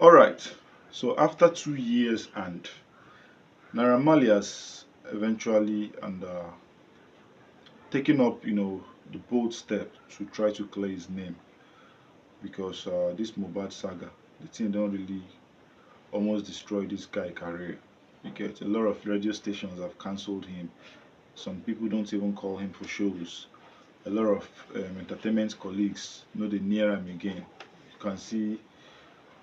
All right. So after 2 years, and Naira Marley has eventually and taken up, the bold step to try to clear his name because this Mohbad saga, the thing don't really almost destroy this guy career. You get a lot of radio stations have cancelled him. Some people don't even call him for shows. A lot of entertainment colleagues know they near him again. You can see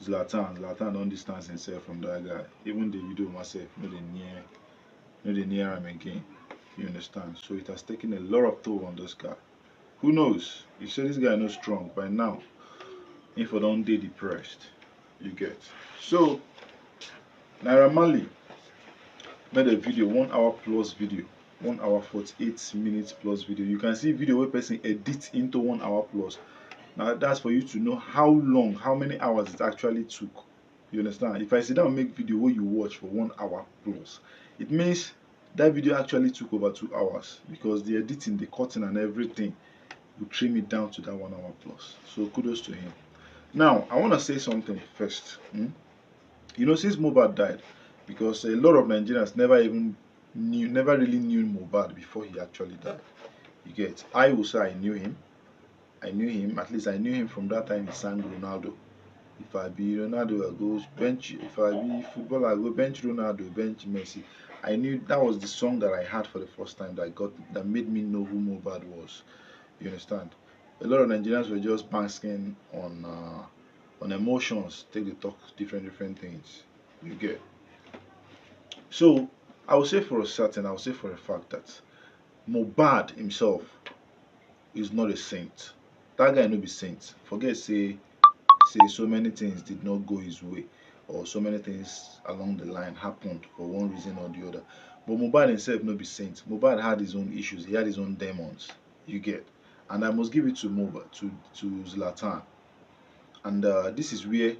Zlatan don't distance himself from that guy. Even the video myself, know they near him again. You understand? So it has taken a lot of toll on this guy. Who knows? You say this guy not strong by now. If I don't dey depressed, you get. So Naira Marley made a video, 1 hour plus video, 1 hour 48 minutes plus video. You can see video where person edit into 1 hour plus. Now that's for you to know how long, how many hours it actually took. You understand? If I sit down and make video where you watch for 1 hour plus, it means that video actually took over 2 hours because the editing, the cutting, and everything will trim it down to that 1 hour plus. So kudos to him. Now I want to say something first. Since Mohbad died, because a lot of Nigerians never really knew Mohbad before he actually died. You get? I will say I knew him. I knew him. At least I knew him from that time he sang Ronaldo. If I be Ronaldo, I go bench. If I be footballer, I go bench Ronaldo, bench Messi. I knew that was the song that I had for the first time that made me know who Mohbad was. You understand? A lot of Nigerians were just basking on emotions, take the talk different things. You get. So I will say for a certain, I will say for a fact that Mohbad himself is not a saint. That guy no be saint. Forget say so many things did not go his way, or so many things along the line happened for one reason or the other. But Mohbad himself no be saint. Mohbad had his own issues, he had his own demons. You get. And I must give it to Mohbad, to Zlatan. And this is where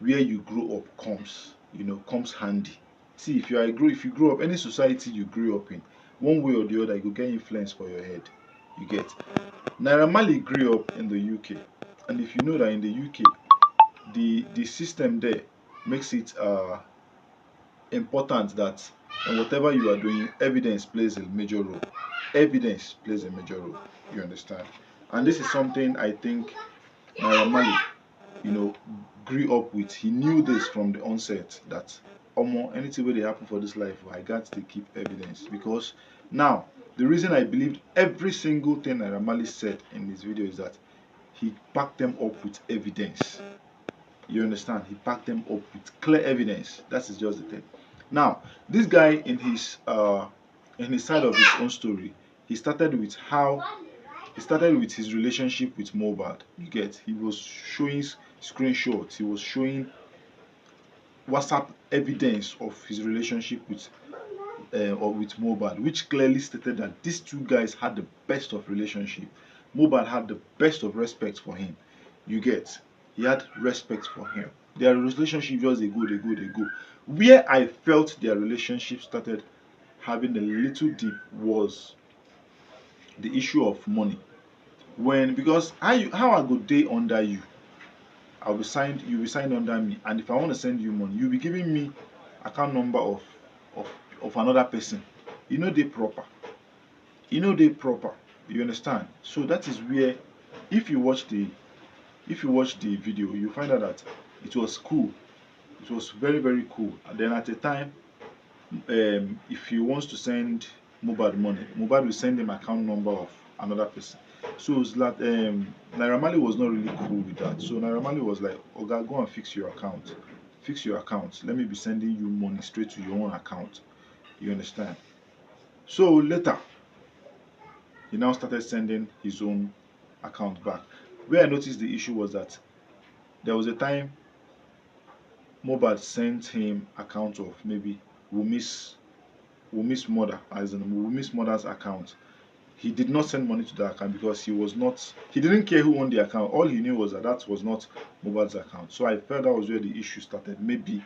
you grow up comes handy. See, if you grow up any society you grew up in, one way or the other, you go get influence for your head. You get. Naira Marley grew up in the UK, and if you know that in the UK, the system there makes it important that in whatever you are doing, evidence plays a major role. Evidence plays a major role. You understand? And this is something I think Naira Marley, you know, grew up with. He knew this from the onset that anything where they happen for this life, I got to keep evidence. Because now the reason I believed every single thing Naira Marley said in this video is that he backed them up with evidence. You understand? He backed them up with clear evidence. That is just the thing. Now, this guy in his side of his own story, he started with his relationship with Mohbad. You get? He was showing screenshots. He was showing WhatsApp evidence of his relationship with Mohbad, which clearly stated that these two guys had the best of relationship. Mohbad had the best of respect for him. You get? He had respect for him. Their relationship just they go. Where I felt their relationship started having a little dip was the issue of money. Because how I go day under you, you'll be signed under me, and if I want to send you money, you'll be giving me account number of of another person. You know they proper. You know they proper. You understand? So that is where if you watch the video, you find out that it was cool. It was very cool. And then at the time, if he wants to send Mohbad money, Mohbad will send him account number of another person. So it's like, Naira Marley was not really cool with that. So Naira Marley was like, "Oga, go and fix your account. Fix your account. Let me be sending you money straight to your own account." You understand? So later, he now started sending his own account back. Where I noticed the issue was that there was a time Mohbad sent him account of maybe Wumi's mother, as in Wumi's mother's account. He did not send money to that account because he didn't care who owned the account. All he knew was that was not Mohbad's account. So I felt that was where the issue started. Maybe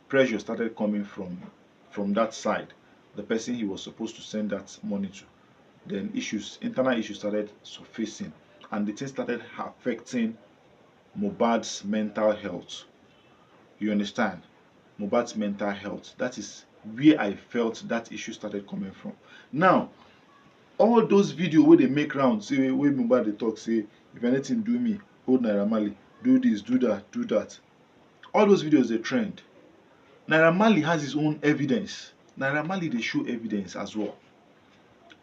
pressure started coming from that side, the person he was supposed to send that money to. Then internal issues started surfacing, and the thing started affecting Mohbad's mental health. You understand? Mohbad's mental health. That is where I felt that issue started coming from. Now, all those videos where they make rounds, say where Mohbad dey talk, say if anything do me, hold Naira Marley, do this, do that, do that. All those videos they trend. Naira Marley has his own evidence. Naira Marley they show evidence as well.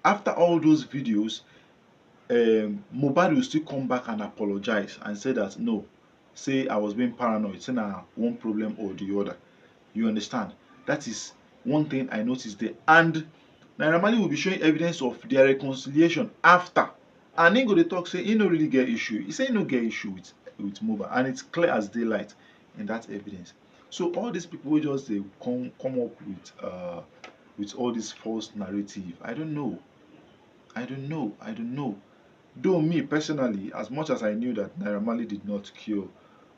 After all those videos, Mohbad will still come back and apologize and say that no, say I was being paranoid, say na one problem or the other. You understand? That is one thing I noticed there. And Naira Marley will be showing evidence of their reconciliation after. And he go dey talk say he no really get issue. He say he no get issue with Mohbad, and it's clear as daylight in that evidence. So all these people will just they come up with all this false narrative. I don't know. I don't know. I don't know. Though me personally, as much as I knew that Naira Marley did not kill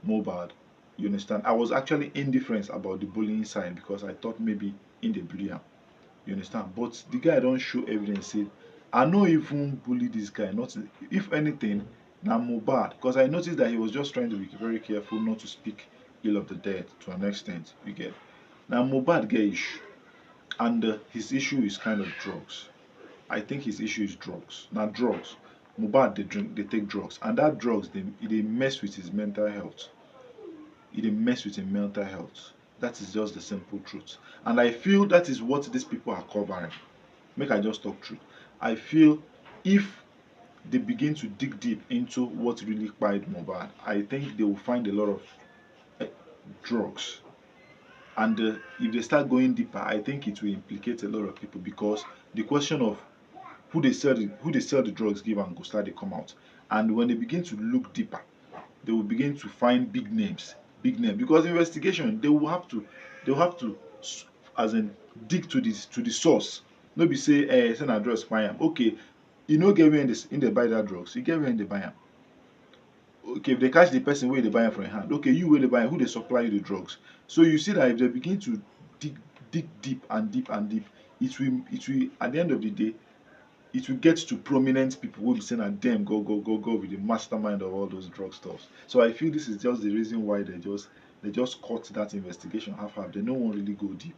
Mohbad, you understand, I was actually indifferent about the bullying side because I thought maybe in the bully am. You understand? But the guy don't show evidence. Say, I no even bully this guy. Not if anything, now Mohbad. Because I noticed that he was just trying to be very careful not to speak ill of the dead to an extent. You get now Mohbad get issue, and his issue is kind of drugs. I think his issue is drugs. Now drugs. Mohbad they drink, they take drugs, and that drugs they mess with his mental health. It dey mess with his mental health. That is just the simple truth. And I feel that is what these people are covering. Make I just talk truth. I feel if they begin to dig deep into what really killed Mohbad, I think they will find a lot of eh, drugs. And if they start going deeper, I think it will implicate a lot of people because the question of who they sell the drugs give and go start they come out. And when they begin to look deeper, they will begin to find big names because investigation they will have to as in dig to the source. No be say send address buy am. Okay, you no get where in they buy that drugs, you get where in they buy am. Okay, if they catch the person where they buy am from your hand, okay, you where they buy am, who they supply you the drugs. So you see that if they begin to dig deep and deep and deep, it will at the end of the day it will get to prominent people who will be saying that them go with the mastermind of all those drug stuffs. So I feel this is just the reason why they just cut that investigation half. They no one really go deep.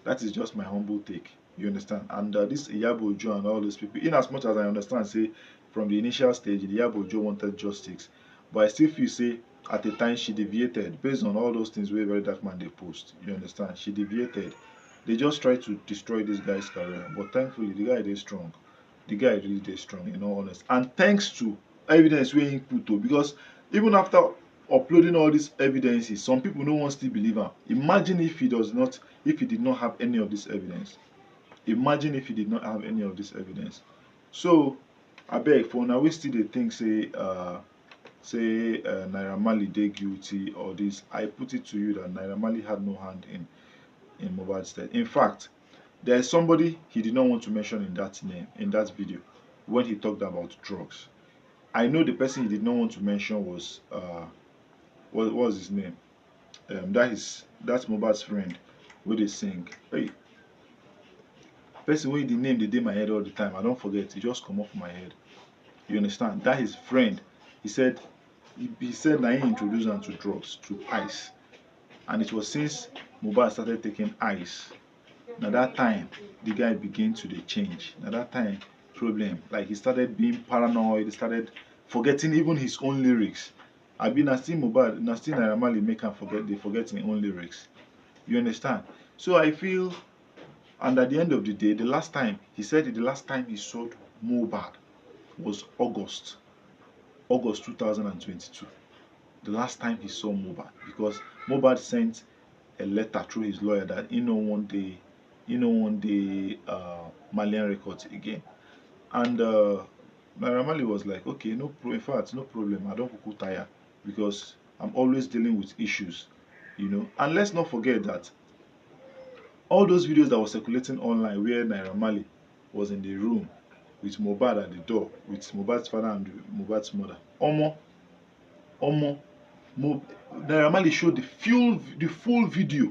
That is just my humble take. You understand? And this Iyabo Ojo and all those people, in as much as I understand, say from the initial stage, the Iyabo Ojo wanted justice, but I still feel say at the time she deviated based on all those things where very dark man they post. You understand? She deviated. They just tried to destroy this guy's career, but thankfully the guy is strong. The guy really dey strong, in all honesty, and thanks to evidence wey him put o, because even after uploading all these evidences, some people no wan still believe am. Imagine if he did not have any of this evidence. Imagine if he did not have any of this evidence. So abeg, for una wey still dey think say Naira Marley dey guilty or this, I put it to you that Naira Marley had no hand in Mohbad's death. In fact, there is somebody he did not want to mention in that name, in that video, when he talked about drugs. I know the person he did not want to mention was what was his name? That's Mohbad's friend where they sing. Hey, person wey the name they dey my head all the time. I don't forget, it just come off my head. You understand? That his friend, he said he said that he introduced him to drugs, to ice. And it was since Mohbad started taking ice. Now that time the guy began to dey change. Now that time problem, like he started being paranoid, he started forgetting even his own lyrics. Abi na still Mohbad, na still Naira Marley make am forget him own lyrics. You understand? So I feel, and at the end of the day, the last time he saw Mohbad was August 2022. The last time he saw Mohbad, because Mohbad sent a letter through his lawyer that he no one day Marlian records again. And Naira Marley was like, okay, in fact, no problem. I don't kuku tire because I'm always dealing with issues, And let's not forget that all those videos that were circulating online where Naira Marley was in the room with Mohbad at the door, with Mohbad's father and Mohbad's mother. Omo, Naira Marley showed the full video.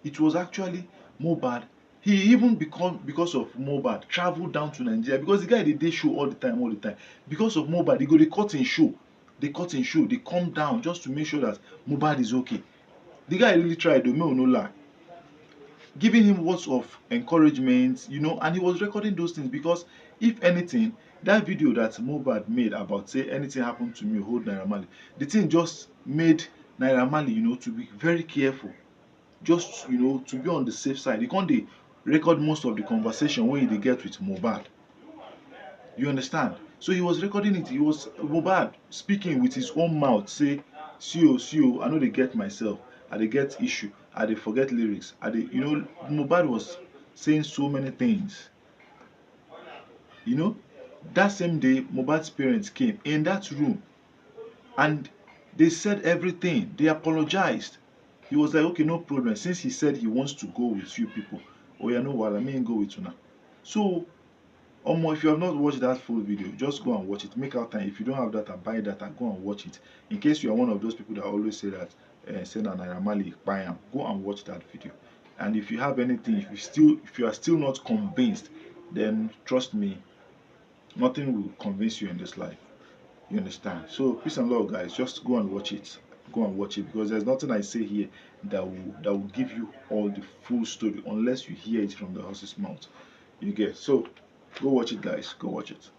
It was actually Mohbad. He even because of Mohbad traveled down to Nigeria because the guy dey show all the time. Because of Mohbad, they go dey cut him show. They come down just to make sure that Mohbad is okay. The guy really tried, though, no lie, giving him words of encouragement, and he was recording those things because if anything, that video that Mohbad made about say anything happened to me, hold Naira Marley, the thing just made Naira Marley, to be very careful, just to be on the safe side. He can't dey record most of the conversation wey he dey get with Mohbad. You understand? So he was recording it. He was Mohbad speaking with his own mouth, say, see o, I no dey get myself. I dey get issue. I dey forget lyrics. I dey, Mohbad was saying so many things. You know, that same day, Mohbad's parents came in that room and they said everything. They apologized. He was like, okay, no problem. Since he said he wants to go with few people, oh yeah, no, well, I mean, go with una. So Omo, if you have not watched that full video, just go and watch it. Make out time. If you don't have data, buy data. Go and watch it. In case you are one of those people that always say that, say that Naira Marley buy am, go and watch that video. And if you have anything, if you are still not convinced, then trust me, nothing will convince you in this life. You understand? So peace and love, guys. Just go and watch it. Go and watch it because there's nothing I say here that will give you all the full story unless you hear it from the horse's mouth. You get so. Go watch it, guys. Go watch it.